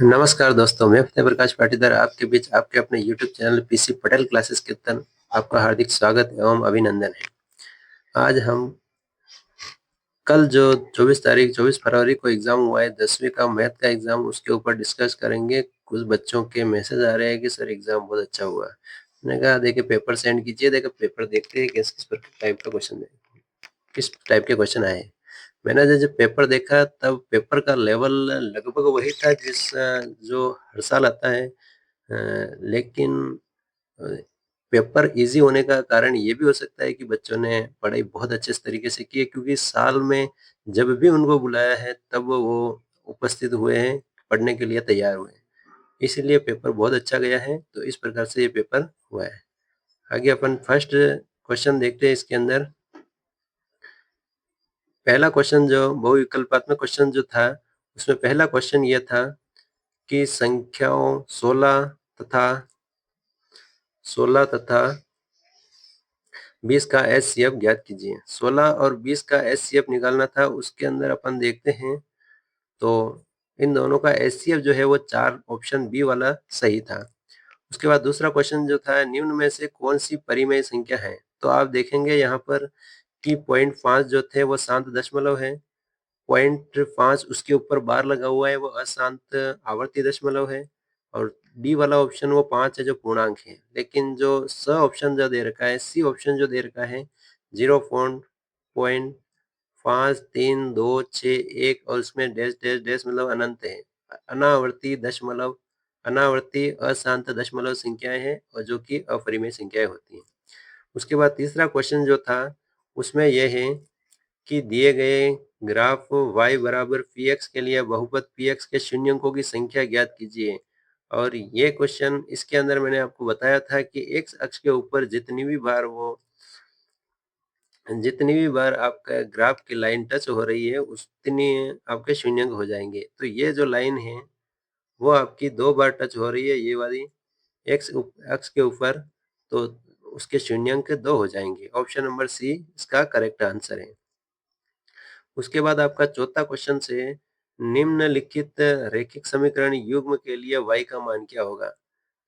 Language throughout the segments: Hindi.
नमस्कार दोस्तों, मैं फतेह प्रकाश पाटीदार आपके बीच आपके अपने YouTube channel PC Patel classes के तन आपका हार्दिक स्वागत एवं अभिनंदन है। आज हम कल जो 24 फरवरी को एग्जाम हुआ है 10वीं का मैथ का एग्जाम, उसके ऊपर डिस्कस करेंगे। कुछ बच्चों के मैसेज आ रहे हैं कि सर एग्जाम बहुत अच्छा हुआ। मैंने कहा देखिए पेपर सेंड कीजिए, देखो पेपर देखते हैं किस किस टाइप का क्वेश्चन है, किस टाइप के क्वेश्चन आए। मैंने जब पेपर देखा तब पेपर का लेवल लगभग वही था जो हर साल आता है। लेकिन अ, पेपर इजी होने का कारण ये भी हो सकता है कि बच्चों ने पढ़ाई बहुत अच्छे तरीके से की है, क्योंकि साल में जब भी उनको बुलाया है तब वो उपस्थित हुए हैं, पढ़ने के लिए तैयार हुए हैं। इसीलिए पेपर बहुत अच्छा गया है। तो इस प्रकार से ये पेपर हुआ है। आगे अपन फर्स्ट क्वेश्चन देखते हैं। इसके अंदर पहला क्वेश्चन जो बहुविकल्पात्मक क्वेश्चन जो था, उसमें पहला क्वेश्चन ये था कि संख्याओं 16 तथा 20 का एचसीएफ ज्ञात कीजिए। 16 और 20 का एचसीएफ निकालना था। उसके अंदर अपन देखते हैं तो इन दोनों का एचसीएफ जो है वो 4, ऑप्शन बी वाला सही था। उसके बाद दूसरा क्वेश्चन जो था, निम्न में से कौन सी परिमेय संख्या है। तो आप देखेंगे यहाँ पर कि 0.5 जो थे वो शांत दशमलव है, 0.5 उसके ऊपर बार लगा हुआ है वो अशांत आवर्ती दशमलव है, और डी वाला ऑप्शन वो 5 है जो पूर्णांक है। लेकिन जो स ऑप्शन जो दे रखा है, सी ऑप्शन जो दे रखा है 0.5326 और उसमें डैश डैश डैश मतलब अनंत है। अनावर्ती दशमलव, अनावर्ती अशांत दशमलव संख्याएं हैं और जो कि अपरिमेय संख्याएं होती हैं। उसके बाद तीसरा क्वेश्चन जो था उसमें यह है कि दिए गए ग्राफ y बराबर px के लिए बहुपद px के शून्यंकों की संख्या ज्ञात कीजिए। और ये क्वेश्चन इसके अंदर मैंने आपको बताया था कि x अक्ष के ऊपर जितनी भी बार आपका ग्राफ की लाइन टच हो रही है उतनी आपके शून्यंक हो जाएंगे। तो ये जो लाइन है वो आपकी 2 बार टच हो रही है, ये वाली x अक्ष के ऊपर, तो उसके शून्यंक 2 हो जाएंगे। ऑप्शन नंबर सी इसका करेक्ट आंसर है। उसके बाद आपका चौथा क्वेश्चन से, निम्नलिखित रैखिक समीकरण युग्म के लिए y का मान क्या होगा।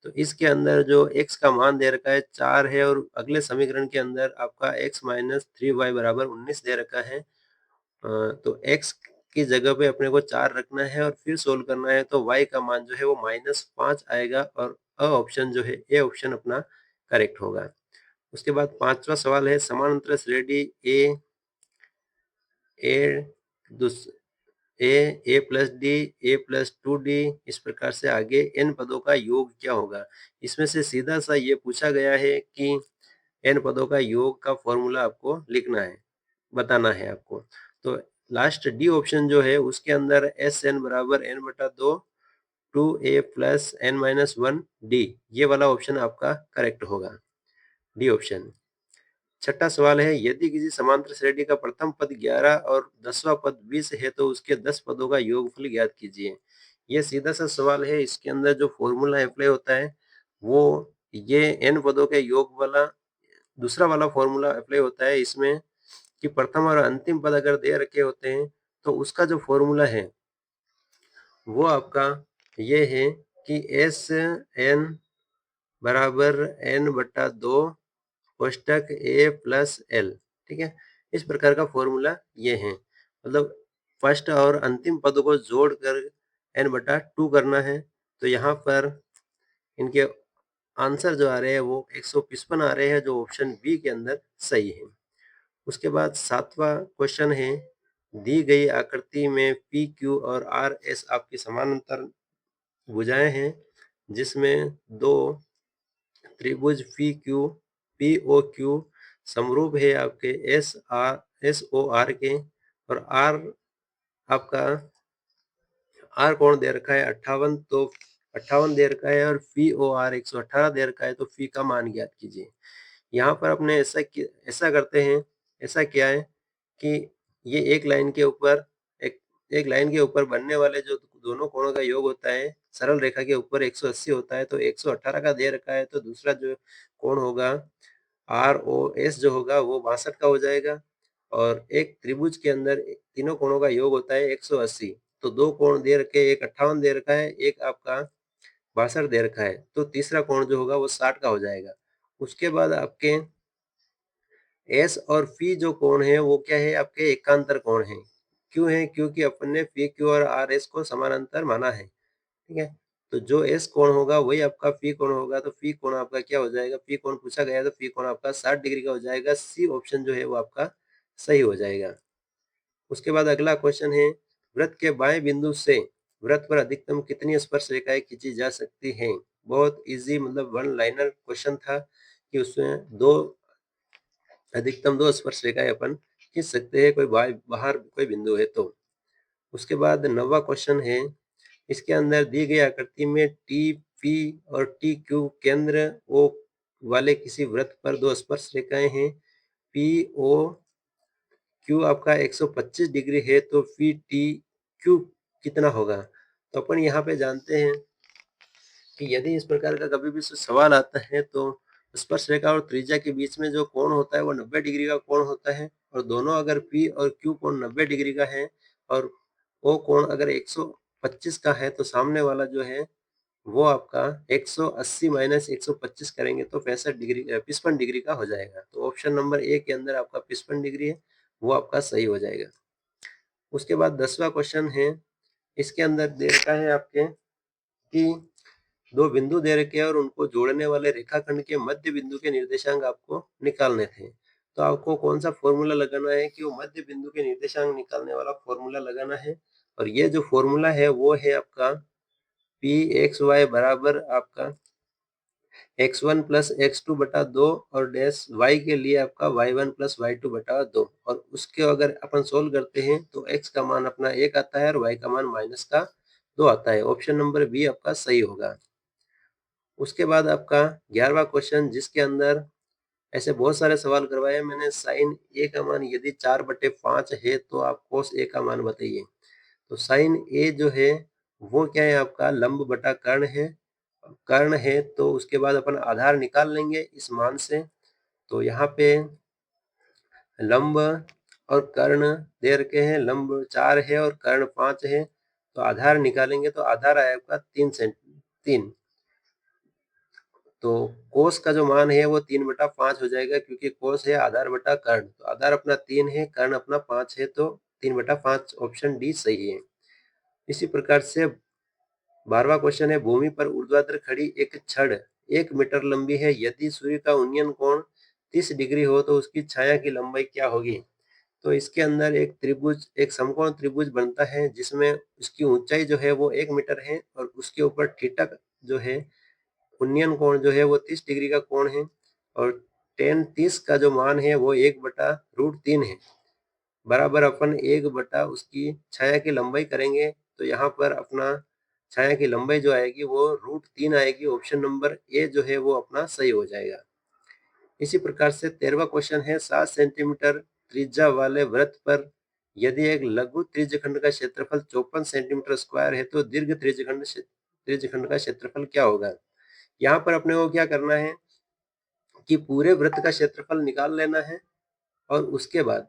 तो इसके अंदर जो x का मान दे रखा है 4 है, और अगले समीकरण के अंदर आपका x माइनस 3y बराबर 19 दे रखा है। तो x की जगह पे अपने को 4 रखना है और फिर सोल्व करना है, तो y का मान जो है वो -5 आएगा, और अ ऑप्शन जो है ए ऑप्शन अपना करेक्ट होगा। उसके बाद पांचवा सवाल है, समानांतर श्रेणी ए ए दूस a plus d a plus 2d, इस प्रकार से आगे n पदों का योग क्या होगा। इसमें से सीधा सा ये पूछा गया है कि n पदों का योग का फॉर्मूला आपको लिखना है, बताना है आपको। तो लास्ट डी ऑप्शन जो है उसके अंदर एस एन बराबर n बटा 2 2a plus n minus 1 D, ये वाला ऑप्शन आपका करेक्ट होगा, डी ऑप्शन। छठा सवाल है, यदि किसी समांतर श्रेणी का प्रथम पद 11 और 10वां पद 20 है तो उसके 10 पदों का योगफल ज्ञात कीजिए। यह सीधा सा सवाल है। इसके अंदर जो फॉर्मूला अप्लाई होता है वो ये n पदों के योग वाला दूसरा वाला फॉर्मूला अप्लाई होता है इसमें, कि प्रथम और अंतिम पद अगर दे रखे होते हैं तो उसका जो फॉर्मूला है वो आपका ये है कि एस एन बराबर n बटा 2 कोष्टक ए प्लस एल। ठीक है, इस प्रकार का फॉर्मूला ये है। मतलब फर्स्ट और अंतिम पद को जोड़कर n बटा 2 करना है। तो यहाँ पर इनके आंसर जो आ रहे हैं वो 155 आ रहे हैं, जो ऑप्शन बी के अंदर सही है। उसके बाद सातवां क्वेश्चन है, दी गई आकृति में पी क्यू और आर एस आपकी समानांतर भुजाएं हैं, जिसमें दो त्रिभुज पी ओ क्यू समरूप है आपके एस ओ आर के, और आर आपका आर कोण दे रखा है 58, तो 58 दे रखा है, और पी ओ आर 118 दे रखा है, तो फी का मान ज्ञात कीजिए। यहाँ पर अपने ऐसा करते हैं, ऐसा क्या है कि ये एक लाइन के ऊपर बनने वाले जो दोनों कोणों का योग होता है, सरल रेखा के ऊपर 180 होता है, तो 118 का दे रखा है, तो दूसरा जो कोण होगा आर ओ एस जो होगा वो 62 का हो जाएगा। और एक त्रिभुज के अंदर तीनों कोणों का योग होता है 180, तो 2 कोण दे रखे, एक 58 दे रखा है, एक आपका 62 दे रखा है, तो तीसरा कोण जो होगा वो 60 का हो जाएगा। उसके बाद आपके एस और फी जो कोण है वो क्या है, आपके एकांतर कोण है। क्यों है? क्योंकि अपन ने पी क्यू और आर एस को समानांतर माना है, ठीक है। तो जो एस कोण होगा वही आपका फी कोण होगा, तो फी कोण आपका क्या हो जाएगा, फी कोण पूछा गया है तो फी कोण आपका 60 डिग्री का हो जाएगा। सी ऑप्शन जो है वो आपका सही हो जाएगा। उसके बाद अगला क्वेश्चन है, वृत्त के बाएं बिंदु से वृत्त पर अधिकतम कितनी स्पर्श रेखाएं खींची जा सकती हैं। बहुत इजी, मतलब वन लाइनर क्वेश्चन था कि उसमें अधिकतम दो स्पर्श रेखाएं अपन खींच सकते हैं, कोई बाहर कोई बिंदु है तो। उसके बाद 9वां क्वेश्चन है, इसके अंदर दी गई आकृति में टी पी और टी क्यू केंद्र ओ वाले किसी वृत्त पर दो स्पर्श रेखाएं हैं। पी ओ क्यू आपका 125 डिग्री है, तो फी टी क्यू कितना होगा। तो अपन यहाँ पे जानते हैं कि यदि इस प्रकार का कभी भी सवाल आता है तो स्पर्श रेखा और त्रिज्या के बीच में जो कोण होता है वो 90 डिग्री का कोण होता है, और दोनों अगर पी और क्यू कोण 90 डिग्री का है और ओ कोण अगर 125 का है, तो सामने वाला जो है वो आपका 180 माइनस 125 करेंगे तो 65 डिग्री 55 डिग्री का हो जाएगा। तो ऑप्शन नंबर ए के अंदर आपका 55 डिग्री है, वो आपका सही हो जाएगा। उसके बाद 10वां क्वेश्चन है, इसके अंदर दे रखा है आपके कि दो बिंदु दे रखे हैं और उनको जोड़ने वाले रेखाखंड के मध्य बिंदु के निर्देशांक आपको निकालने थे। तो आपको कौन सा फॉर्मूला लगाना है कि वो मध्य बिंदु के निर्देशांक निकालने वाला फॉर्मूला लगाना है, और ये जो फॉर्मूला है वो है आपका पी एक्स वाई बराबर आपका x1 प्लस x2 बटा 2 और डैश y के लिए आपका y1 प्लस y2 बटा 2, और उसके अगर अपन सोल्व करते हैं तो x का मान अपना 1 आता है और y का मान माइनस का 2 आता है। ऑप्शन नंबर बी आपका सही होगा। उसके बाद आपका 11वां क्वेश्चन, जिसके अंदर ऐसे बहुत सारे सवाल करवाए मैंने। साइन ए का मान यदि 4/5 है तो आप कोस ए का मान बताइए। तो साइन ए जो है वो क्या है, आपका लंब बटा कर्ण है। कर्ण है तो उसके बाद अपन आधार निकाल लेंगे इस मान से। तो यहाँ पे लंब और कर्ण दे रखे हैं, लंब 4 है और कर्ण 5 है, तो आधार निकालेंगे तो आधार आया आपका 3। तो कोस का जो मान है वो 3/5 हो जाएगा, क्योंकि कोस है आधार बटा कर्ण, तो आधार अपना 3 है, कर्ण अपना 5 है, तो 3/5 ऑप्शन डी सही है। इसी प्रकार से 12वां क्वेश्चन है, भूमि पर ऊर्ध्वाधर खड़ी एक छड़ 1 मीटर लंबी है। यदि सूर्य का उन्नयन कोण 30 डिग्री हो तो उसकी छाया की लंबाई क्या होगी। तो इसके अंदर एक समकोण त्रिभुज बनता है जिसमें उसकी ऊंचाई जो है वो 1 मीटर है, और उसके ऊपर थीटा जो है उन्नयन कोण जो है वो 30 डिग्री का कोण है, और टेन 30 का जो मान है वो 1/√3 है, बराबर अपन 1 उसकी छाया की लंबाई करेंगे। तो यहाँ पर अपना छाया की लंबाई जो आएगी वो √3 आएगी। ऑप्शन नंबर ए जो है वो अपना सही हो जाएगा। इसी प्रकार से 13वां क्वेश्चन है, 7 सेंटीमीटर त्रिज्या वाले वृत्त पर यदि एक लघु त्रिज्यखंड का क्षेत्रफल 54 सेंटीमीटर स्क्वायर है तो दीर्घ त्रिज्यखंड का क्षेत्रफल क्या होगा। यहाँ पर अपने को क्या करना है कि पूरे वृत्त का क्षेत्रफल निकाल लेना है, और उसके बाद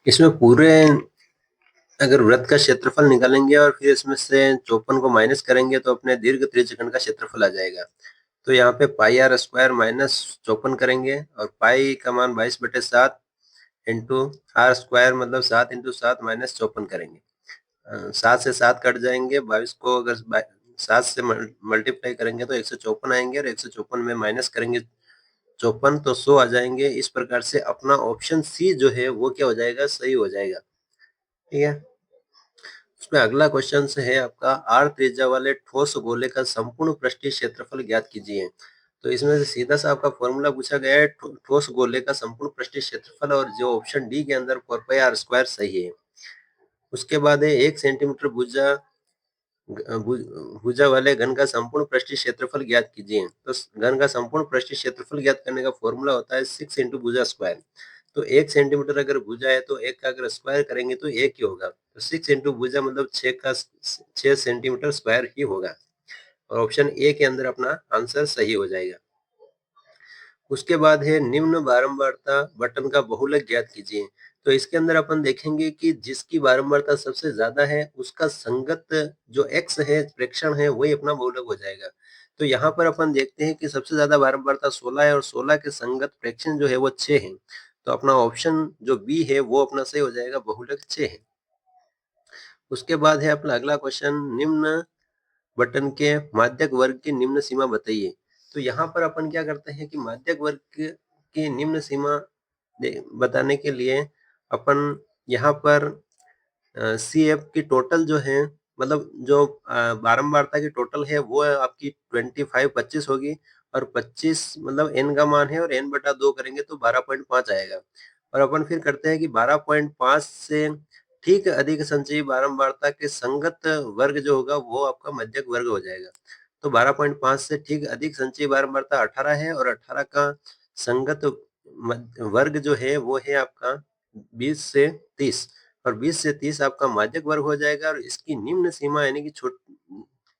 इसमें पूरे अगर वृत्त का क्षेत्रफल निकालेंगे और फिर इसमें से 54 को माइनस करेंगे तो अपने दीर्घ त्रिज्यखंड का क्षेत्रफल आ जाएगा। तो यहाँ पे पाई आर स्क्वायर माइनस 54 करेंगे, और पाई का मान 22/7 इंटू आर स्क्वायर मतलब 7 इंटू 7 माइनस 54 करेंगे। 7 से 7 कट जाएंगे, 22 को अगर 7 से मल्टीप्लाई करेंगे तो 154 आएंगे, और 154 में माइनस करेंगे 54 तो 100 आ जाएंगे। इस प्रकार से अपना ऑप्शन सी जो है वो क्या हो जाएगा, सही हो जाएगा। ठीक है। उसमें अगला क्वेश्चन से है आपका, आर त्रिज्या वाले ठोस गोले का संपूर्ण पृष्ठीय क्षेत्रफल ज्ञात कीजिए। तो इसमें से सीधा सा आपका फॉर्मूला पूछा गया है ठोस गोले का संपूर्ण पृष्ठीय क्षेत्रफल, और जो ऑप्शन डी के अंदर 4πr² सही है। उसके बाद है 1 सेंटीमीटर भुजा वाले घन का संपूर्ण पृष्ठीय क्षेत्रफल ज्ञात कीजिए। तो घन का संपूर्ण पृष्ठीय क्षेत्रफल ज्ञात करने का फॉर्मूला होता है 6 इंटू भुजा स्क्वायर। तो 1 सेंटीमीटर अगर भुजा है तो 1 का अगर स्क्वायर करेंगे तो 1 ही होगा, तो 6 इंटू भुजा मतलब 6 सेंटीमीटर स्क्वायर ही होगा, और ऑप्शन ए के अंदर अपना आंसर सही हो जाएगा। उसके बाद है निम्न बारंबारता बटन का बहुलक ज्ञात कीजिए। तो इसके अंदर अपन देखेंगे कि जिसकी बारंबारता सबसे ज्यादा है उसका संगत जो x है, प्रेक्षण है, वही अपना बहुलक हो जाएगा। तो यहाँ पर अपन देखते हैं कि सबसे ज्यादा बारंबारता 16 है और 16 के संगत प्रेक्षण जो है वो 6 है। तो अपना ऑप्शन जो बी है वो अपना सही हो जाएगा, बहुलक 6 है। उसके बाद है अपना अगला क्वेश्चन, निम्न बटन के माध्यक वर्ग की निम्न सीमा बताइए। तो यहाँ पर अपन क्या करते हैं कि माध्यक वर्ग की निम्न सीमा बताने के लिए अपन यहाँ पर सी एफ की टोटल जो है, मतलब जो बारंबारता की टोटल है वो आपकी 25 होगी, और 25 मतलब एन का मान है और एन बटा 2 करेंगे तो 12.5 आएगा। और अपन फिर करते हैं कि 12.5 से ठीक अधिक संचयी बारंबारता के संगत वर्ग जो होगा वो आपका मध्यक वर्ग हो जाएगा। तो 12.5 से ठीक अधिक संचयी बारंबारता 18 है, और 18 का संगत वर्ग जो है वो है आपका 20 से 30, और 20 से 30 आपका माध्यक वर्ग हो जाएगा। और इसकी निम्न सीमा यानी कि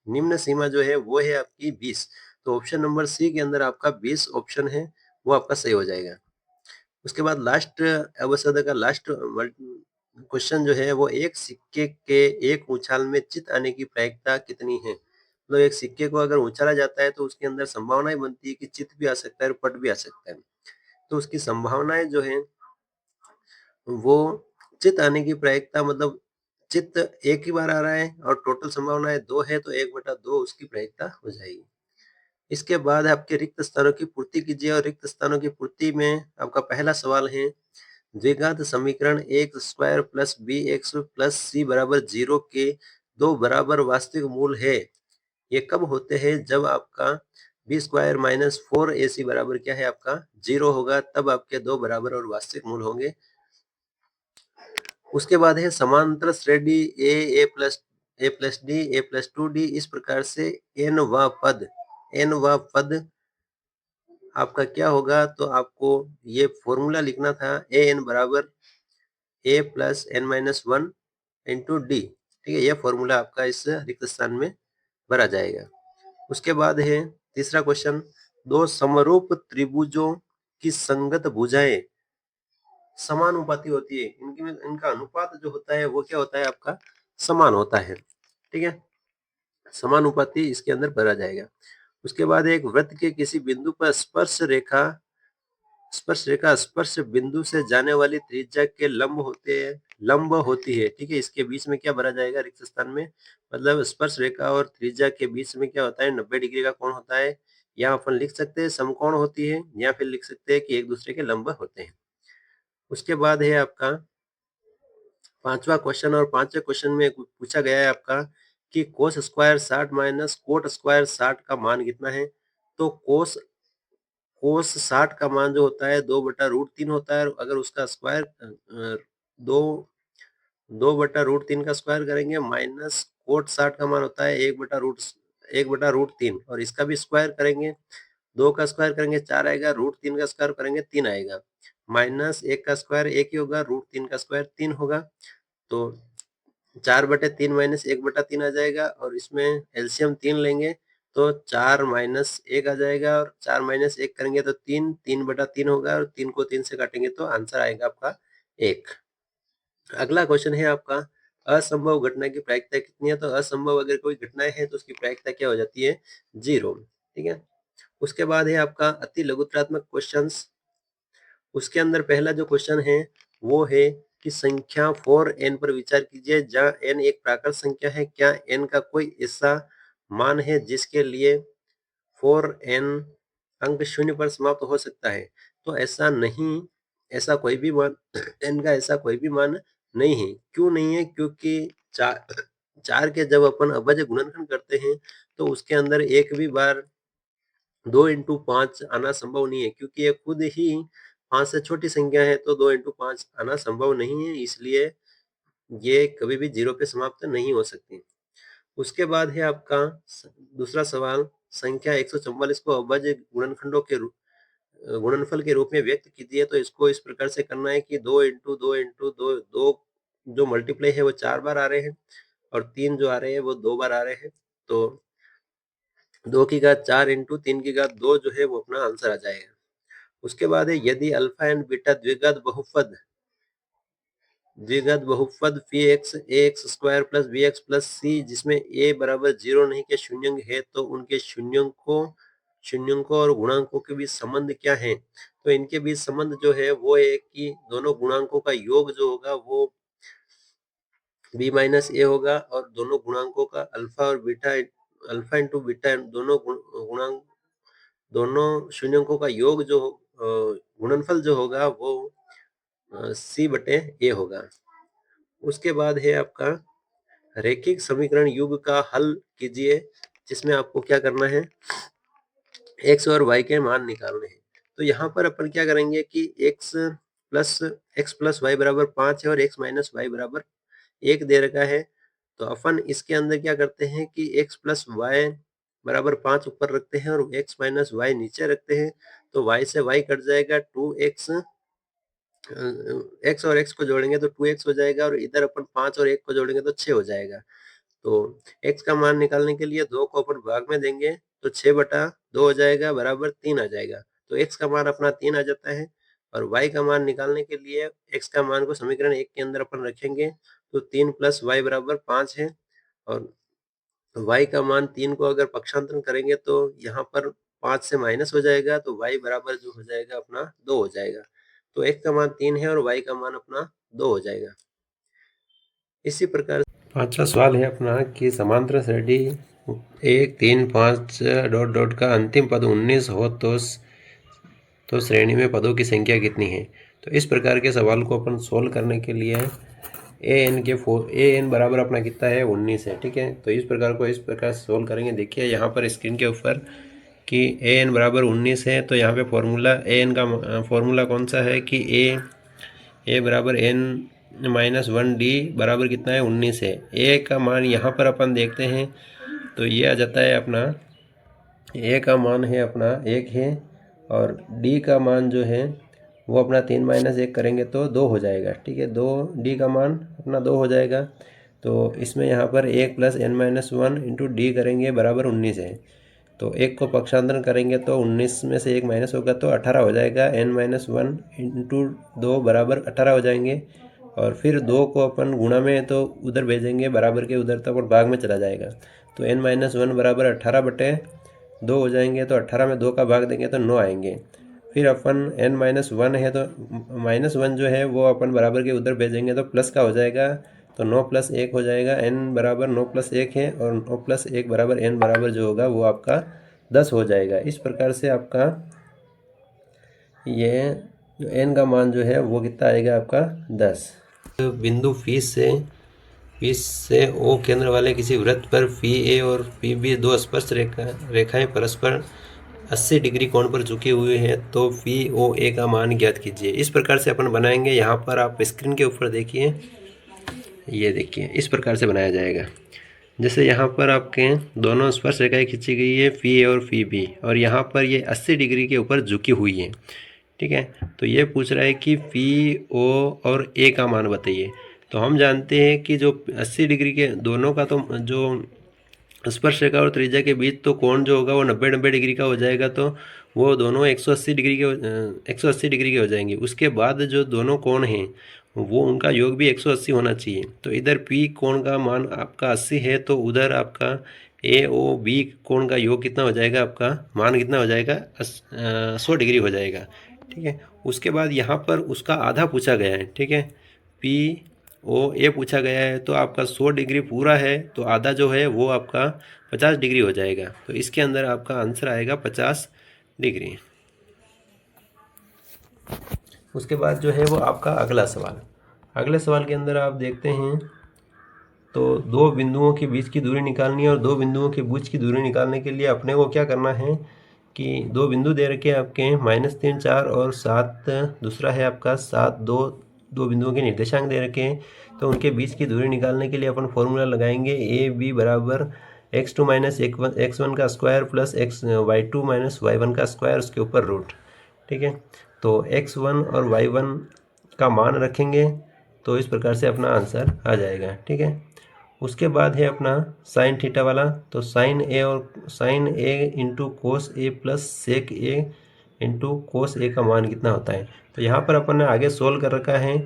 निम्न सीमा जो है वो है आपकी 20। तो ऑप्शन नंबर सी के अंदर आपका 20 ऑप्शन है वो आपका सही हो जाएगा। उसके बाद लास्ट अवसद का लास्ट क्वेश्चन जो है वो, एक सिक्के के एक उछाल में चित आने की प्रायिकता कितनी है। मतलब एक सिक्के को अगर उछाला जाता है तो उसके अंदर संभावनाएं बनती है कि चित भी आ सकता है और पट भी आ सकता है। तो उसकी संभावनाएं जो है वो, चित आने की प्रायिकता मतलब चित एक ही बार आ रहा है और टोटल संभावनाएं 2 है, तो 1/2 उसकी प्रायिकता हो जाएगी। इसके बाद आपके रिक्त स्थानों की पूर्ति कीजिए, और रिक्त स्थानों की पूर्ति में आपका पहला सवाल है, द्विघात समीकरण एक square plus b x plus c बराबर 0 के दो बराबर वास्तविक मूल है। ये कब होते हैं? जब आपका बी स्क्वायर माइनस 4ac बराबर क्या है आपका 0 होगा, तब आपके दो बराबर और वास्तविक मूल होंगे। उसके बाद है समांतर श्रेणी a plus d a plus 2d इस प्रकार से एन व पद आपका क्या होगा, तो आपको ये फॉर्मूला लिखना था, ए एन बराबर a plus n minus 1 into d. ठीक है, ये फॉर्मूला आपका इस रिक्त स्थान में भरा जाएगा। उसके बाद है तीसरा क्वेश्चन, दो समरूप त्रिभुजों की संगत भुजाएं समानुपाती होती है, इनका अनुपात जो होता है वो क्या होता है आपका समान होता है। ठीक है, समानुपाती इसके अंदर भरा जाएगा। उसके बाद एक वृत्त के किसी बिंदु पर स्पर्श बिंदु से जाने वाली त्रिज्या के लंब होती है। ठीक है, इसके बीच में क्या भरा जाएगा रिक्त स्थान में, मतलब स्पर्श रेखा और त्रिज्या के बीच में क्या होता है 90 डिग्री का कोण होता है। यहाँ अपन लिख सकते हैं समकोण होती है, या फिर लिख सकते हैं कि एक दूसरे के लंब होते हैं। उसके बाद है आपका पांचवा क्वेश्चन, और पांचवे क्वेश्चन में पूछा गया है आपका कि cos square 60 minus cot square 60 का मान कितना है। तो कोस कोस 60 का मान जो होता है 2/√3 होता है, अगर उसका स्क्वायर दो 2/√3 का स्क्वायर करेंगे, माइनस कोट 60 का मान होता है 1/√3, और इसका भी स्क्वायर करेंगे, 2 का स्क्वायर करेंगे 4 आएगा, √3 का स्क्वायर करेंगे 3 आएगा, माइनस 1 का स्क्वायर 1 ही होगा, √3 का स्क्वायर 3 होगा। तो 4/3 माइनस 1/3 आ जाएगा, और इसमें एलसीएम 3 लेंगे तो 4 माइनस 1 आ जाएगा, और 4 माइनस 1 करेंगे तो 3/3 होगा, और 3 को 3 से काटेंगे तो आंसर आएगा आपका 1। अगला क्वेश्चन है आपका, असंभव घटना की प्रायिकता कितनी है। तो असंभव अगर कोई घटना है तो उसकी प्रायिकता क्या हो जाती है 0। ठीक है, उसके बाद है आपका अति लघुत्रात्मक क्वेश्चंस। उसके अंदर पहला जो क्वेश्चन है वो है कि संख्या 4n पर विचार कीजिए, जहां n एक प्राकृत संख्या है। क्या n का कोई ऐसा मान है जिसके लिए 4n अंक शून्य पर समाप्त हो सकता है। तो ऐसा नहीं, ऐसा कोई भी मान n का ऐसा कोई भी मान नहीं है। क्यों नहीं है? क्योंकि चार के जब अपन अभाज्य गुणनखंड करते हैं तो उसके अंदर एक भी बार 2 × 5 आना संभव नहीं है, क्योंकि ये खुद ही 5 से छोटी संख्या है, तो 2 × 5 आना संभव नहीं है, इसलिए ये कभी भी 0 पे समाप्त नहीं हो सकती। उसके बाद है आपका दूसरा सवाल, संख्या 144 को अभाज्य गुणनखंडों के गुणनफल के रूप में व्यक्त कीजिए। तो इसको इस प्रकार से करना है कि 2 × 2 जो मल्टीप्लाई है वो 4 बार आ रहे हैं, और 3 जो आ रहे हैं वो 2 बार आ रहे हैं। तो 2 की घात 4 × 3 की घात 2 जो है वो अपना आंसर आ जाएगा। उसके बाद है, यदि अल्फा एंड बीटा द्विघात बहुपद द्विघात बहुपद फी x a x square plus b x plus c जिसमें ए बराबर 0 नहीं के शून्यंक है, तो उनके शून्यंकों और गुणांकों के बीच संबंध क्या है? तो इनके बीच संबंध जो है वो है कि दोनों गुणांकों का योग जो होगा वो बी माइनस ए होगा, और दोनों गुणांकों का अल्फा और बीटा, अल्फा इंटू बीटा, दोनों शून्यंकों का योग जो गुणनफल जो होगा वो सी बटे ए होगा। उसके बाद है आपका रैखिक समीकरण युग का हल कीजिए, जिसमें आपको क्या करना है, एक्स और वाई के मान निकालने हैं। तो यहाँ पर अपन क्या करेंगे कि एक्स प्लस वाई बराबर 5 है और एक्स माइनस वाई बराबर 1 दे रखा है। तो अपन इसके अंदर क्या करते हैं कि एक्स प्लस वाई बराबर 5 ऊपर रखते हैं और एक्स माइनस वाई नीचे रखते हैं। तो वाई से वाई कट जाएगा, 2x, एक्स और एक्स को जोड़ेंगे तो 2x हो जाएगा, और इधर अपन 5 और 1 को जोड़ेंगे तो 6 हो जाएगा। तो x का मान निकालने के लिए 2 को अपन भाग में देंगे तो 6/2 हो जाएगा, बराबर 3 आ जाएगा। तो x का मान अपना 3 आ जाता है, और y का मान निकालने के लिए x का मान को समीकरण 1 के अंदर अपन रखेंगे तो 3 + y बराबर 5 है, और y का मान 3 को अगर पक्षांतरण करेंगे तो यहाँ पर 5 से माइनस हो जाएगा, तो y बराबर जो हो जाएगा अपना 2 हो जाएगा। तो x का मान 3 है और y का मान अपना 2 हो जाएगा। इसी प्रकार पांचवा सवाल है अपना कि समांतर श्रेणी 1 3 5 ... का अंतिम पद 19 हो तो श्रेणी में पदों की संख्या कितनी है? तो इस प्रकार के सवाल को अपन सोल्व करने के लिए ए एन बराबर अपना कितना है, 19 है। ठीक है, तो इस प्रकार सोल्व करेंगे। देखिए यहाँ पर स्क्रीन के ऊपर कि ए एन बराबर 19 है, तो यहाँ पे फॉर्मूला ए एन का फॉर्मूला कौन सा है कि ए बराबर n-1 डी बराबर कितना है, 19 है। ए का मान यहाँ पर अपन देखते हैं तो ये आ जाता है अपना, ए का मान है अपना 1 है, और डी का मान जो है वो अपना 3 - 1 करेंगे तो 2 हो जाएगा। ठीक है, 2 डी का मान अपना 2 हो जाएगा। तो इसमें यहाँ पर 1 + n-1 इंटू डी करेंगे बराबर 19 है। तो 1 को पक्षांतरण करेंगे तो 19 में से 1 माइनस होगा तो 18 हो जाएगा। n-1 इंटू 2 बराबर 18 हो जाएंगे, और फिर 2 को अपन गुणा में तो उधर भेजेंगे, बराबर के उधर तो अपन भाग में चला जाएगा। तो n-1 बराबर 18/2 हो जाएंगे। तो 18 में 2 का भाग देंगे तो 9 आएंगे। फिर अपन n-1 है तो -1 जो है वो अपन बराबर के उधर भेजेंगे तो प्लस का हो जाएगा, तो 9 + 1 हो जाएगा। n बराबर 9 + 1 है, और 9 + 1 बराबर n बराबर जो होगा वो आपका 10 हो जाएगा। इस प्रकार से आपका ये जो n का मान जो है वो कितना आएगा आपका 10। तो बिंदु फी से ओ केंद्र वाले किसी वृत्त पर फी ए और फी बी दो स्पर्श रेखाएं परस्पर 80 डिग्री कोण पर झुकी हुई है, तो फी ओ ए का मान ज्ञात कीजिए। इस प्रकार से अपन बनाएंगे। यहाँ पर आप स्क्रीन के ऊपर देखिए, ये देखिए इस प्रकार से बनाया जाएगा। जैसे यहाँ पर आपके दोनों स्पर्श रेखाएं खींची गई है, फी ए और फी बी, और यहाँ पर ये 80 डिग्री के ऊपर झुकी हुई है। ठीक है, तो ये पूछ रहा है कि फी ओ और ए का मान बताइए। तो हम जानते हैं कि जो 80 डिग्री के दोनों का, तो जो स्पर्श रेखा और त्रिज्या के बीच तो कोण जो होगा वो 90 डिग्री का हो जाएगा, तो वो दोनों 180 डिग्री के हो जाएंगे। उसके बाद जो दोनों कोण हैं वो उनका योग भी 180 होना चाहिए। तो इधर पी कोण का मान आपका 80 है, तो उधर आपका ए ओ बी कोण का योग कितना हो जाएगा, आपका मान कितना हो जाएगा, 100 डिग्री हो जाएगा। ठीक है, उसके बाद यहाँ पर उसका आधा पूछा गया है। ठीक है, पी ओ ए पूछा गया है, तो आपका 100 डिग्री पूरा है, तो आधा जो है वो आपका 50 डिग्री हो जाएगा। तो इसके अंदर आपका आंसर आएगा 50 डिग्री। उसके बाद जो है वो आपका अगला सवाल के अंदर आप देखते हैं तो दो बिंदुओं के बीच की दूरी निकालनी है, और दो बिंदुओं के बीच की दूरी निकालने के लिए अपने को क्या करना है कि दो बिंदु दे रखे हैं आपके -3 4 और 7, दूसरा है आपका 7 2, दो बिंदुओं के निर्देशांक दे रखे हैं। तो उनके बीच की दूरी निकालने के लिए अपन फॉर्मूला लगाएंगे ए बी बराबर x2 - x1 का स्क्वायर प्लस y2 - y1 का स्क्वायर, उसके ऊपर रूट। ठीक है, तो x1 और y1 का मान रखेंगे, तो इस प्रकार से अपना आंसर आ जाएगा। ठीक है, उसके बाद है अपना साइन थीटा वाला। तो साइन ए इंटू कोस ए प्लस सेक ए इंटू कोस ए का मान कितना होता है। तो यहाँ पर अपन ने आगे सोल्व कर रखा है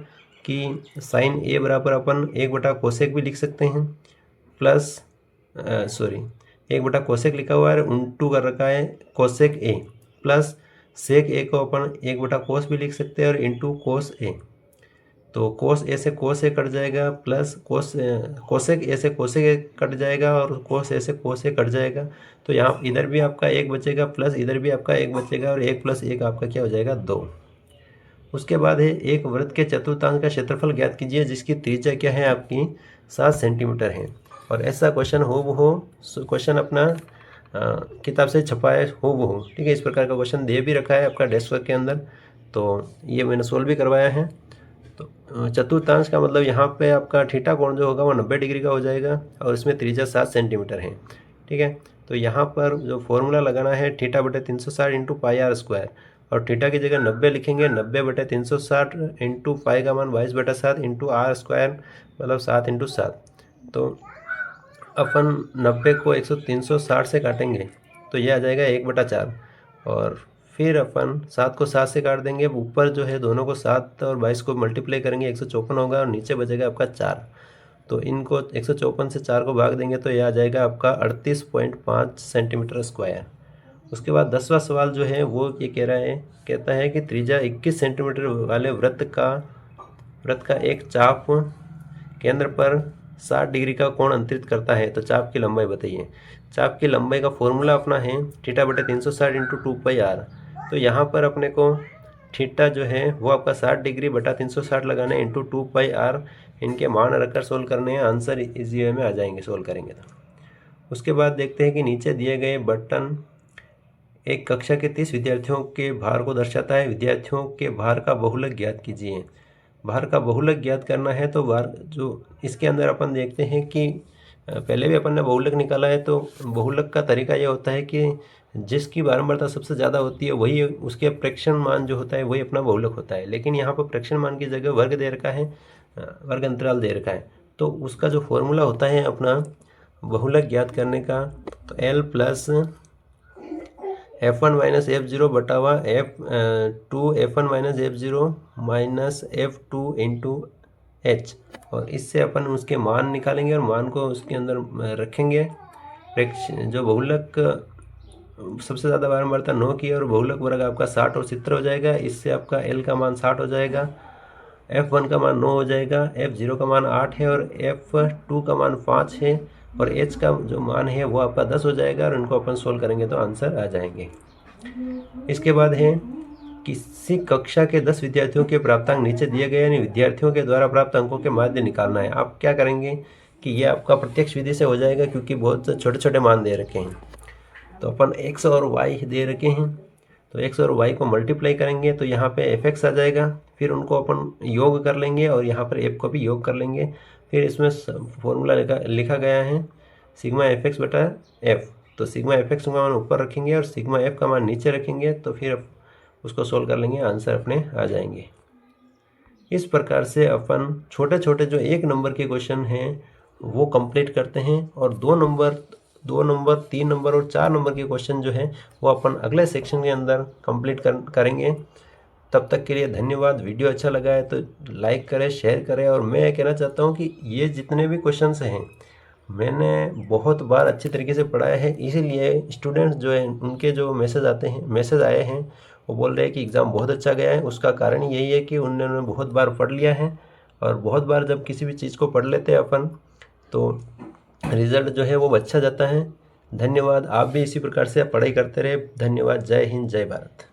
कि साइन ए बराबर अपन 1 बटा कोसेक भी लिख सकते हैं, प्लस सॉरी 1 बटा कोसेक लिखा हुआ है, उल्टू कर रखा है कोसेक ए, प्लस सेक ए को अपन 1 बटा कोस भी लिख सकते हैं और इंटू कोस ए। तो कोस ए से कोस ए कट जाएगा, प्लस कोसेक ए से कोसेक ए कट जाएगा और कोस ए से कोस ए कट जाएगा। तो यहाँ इधर भी आपका 1 बचेगा, प्लस इधर भी आपका 1 बचेगा और 1 + 1 आपका क्या हो जाएगा 2। उसके बाद है एक वृत्त के चतुर्थांश का क्षेत्रफल ज्ञात कीजिए जिसकी त्रिज्या क्या है आपकी 7 सेंटीमीटर है। और ऐसा क्वेश्चन हो क्वेश्चन अपना किताब से छपा है हो, ठीक है। इस प्रकार का क्वेश्चन दे भी रखा है आपका डेस्क वर्क के अंदर, तो ये मैंने सोल्व भी करवाया है। तो चतुर्थांश का मतलब यहाँ पे आपका थीटा कोण जो होगा वो 90 डिग्री का हो जाएगा और इसमें त्रिज्या 7 सेंटीमीटर है, ठीक है। तो यहाँ पर जो फॉर्मूला लगाना है θ/360 × πr², और थीटा की जगह 90 लिखेंगे, 90/360 इंटू पाई का मान 22/7 इंटू r² मतलब 7 × 7। तो अपन 90 को 360 से काटेंगे तो ये आ जाएगा 1/4, और फिर अपन 7 को 7 से काट देंगे, ऊपर जो है दोनों को 7 और 22 को मल्टीप्लाई करेंगे 154 होगा और नीचे बचेगा आपका 4। तो इनको 154 से 4 को भाग देंगे तो ये आ जाएगा आपका 38.5 सेंटीमीटर स्क्वायर। उसके बाद 10वां सवाल जो है वो ये कहता है कि त्रिज्या 21 सेंटीमीटर वाले वृत्त का एक चाप केंद्र पर 60 डिग्री का कोण अंतरित करता है, तो चाप की लंबाई बताइए। चाप की लंबाई का फॉर्मूला अपना है θ/360 × 2πr। तो यहाँ पर अपने को थीटा जो है वो आपका 60 डिग्री बटा 360 लगाना है इंटू 2πr, इनके मान रखकर सोल्व करने हैं, आंसर इजी वे में आ जाएंगे सोल्व करेंगे तो। उसके बाद देखते हैं कि नीचे दिए गए बटन एक कक्षा के 30 विद्यार्थियों के भार को दर्शाता है। विद्यार्थियों के भार का बहुलक ज्ञात कीजिए। भार का बहुलक ज्ञात करना है तो भार जो इसके अंदर अपन देखते हैं कि पहले भी अपन ने बहुलक निकाला है। तो बहुलक का तरीका ये होता है कि जिसकी बारंबारता सबसे ज़्यादा होती है वही उसके प्रेक्षण मान जो होता है वही अपना बहुलक होता है। लेकिन यहाँ पर प्रेक्षण मान की जगह वर्ग दे रखा है, वर्ग अंतराल दे रखा है। तो उसका जो फॉर्मूला होता है अपना बहुलक ज्ञात करने का, तो L + F1 - F0 बटावा F2 F1 - F0 minus F2 into H, और इससे अपन उसके मान निकालेंगे और मान को उसके अंदर रखेंगे। जो बहुलक सबसे ज़्यादा बारंबारता 9 की है और बहुलक वर्ग आपका 60 और 70 हो जाएगा। इससे आपका L का मान 60 हो जाएगा, F1 का मान 9 हो जाएगा, F0 का मान 8 है और F2 का मान 5 है और H का जो मान है वो आपका 10 हो जाएगा और इनको अपन सोल्व करेंगे तो आंसर आ जाएंगे। इसके बाद है किसी कक्षा के 10 विद्यार्थियों के प्राप्तांक नीचे दिए गए, यानी विद्यार्थियों के द्वारा प्राप्त अंकों के माध्य निकालना है। आप क्या करेंगे कि ये आपका प्रत्यक्ष विधि से हो जाएगा क्योंकि बहुत छोटे छोटे मान दे रखे हैं। तो अपन x और y दे रखे हैं, तो x और y को मल्टीप्लाई करेंगे तो यहाँ पे fx आ जाएगा। फिर उनको अपन योग कर लेंगे और यहाँ पर f को भी योग कर लेंगे। फिर इसमें फॉर्मूला लिखा गया है σfx/f। तो σfx का मान ऊपर रखेंगे और σf का मान नीचे रखेंगे, तो फिर उसको सोल्व कर लेंगे, आंसर अपने आ जाएंगे। इस प्रकार से अपन छोटे छोटे जो 1 नंबर के क्वेश्चन हैं वो कंप्लीट करते हैं, और 2 नंबर 3 नंबर और 4 नंबर के क्वेश्चन जो है वो अपन अगले सेक्शन के अंदर कंप्लीट करेंगे। तब तक के लिए धन्यवाद। वीडियो अच्छा लगा है तो लाइक करें, शेयर करें। और मैं कहना चाहता हूँ कि ये जितने भी क्वेश्चंस हैं मैंने बहुत बार अच्छी तरीके से पढ़ाया है, इसीलिए स्टूडेंट्स जो हैं उनके जो मैसेज आए हैं वो बोल रहे हैं कि एग्ज़ाम बहुत अच्छा गया है। उसका कारण यही है कि उन्होंने बहुत बार पढ़ लिया है, और बहुत बार जब किसी भी चीज़ को पढ़ लेते हैं अपन तो रिज़ल्ट जो है वो अच्छा जाता है। धन्यवाद। आप भी इसी प्रकार से पढ़ाई करते रहे। धन्यवाद। जय हिंद, जय भारत।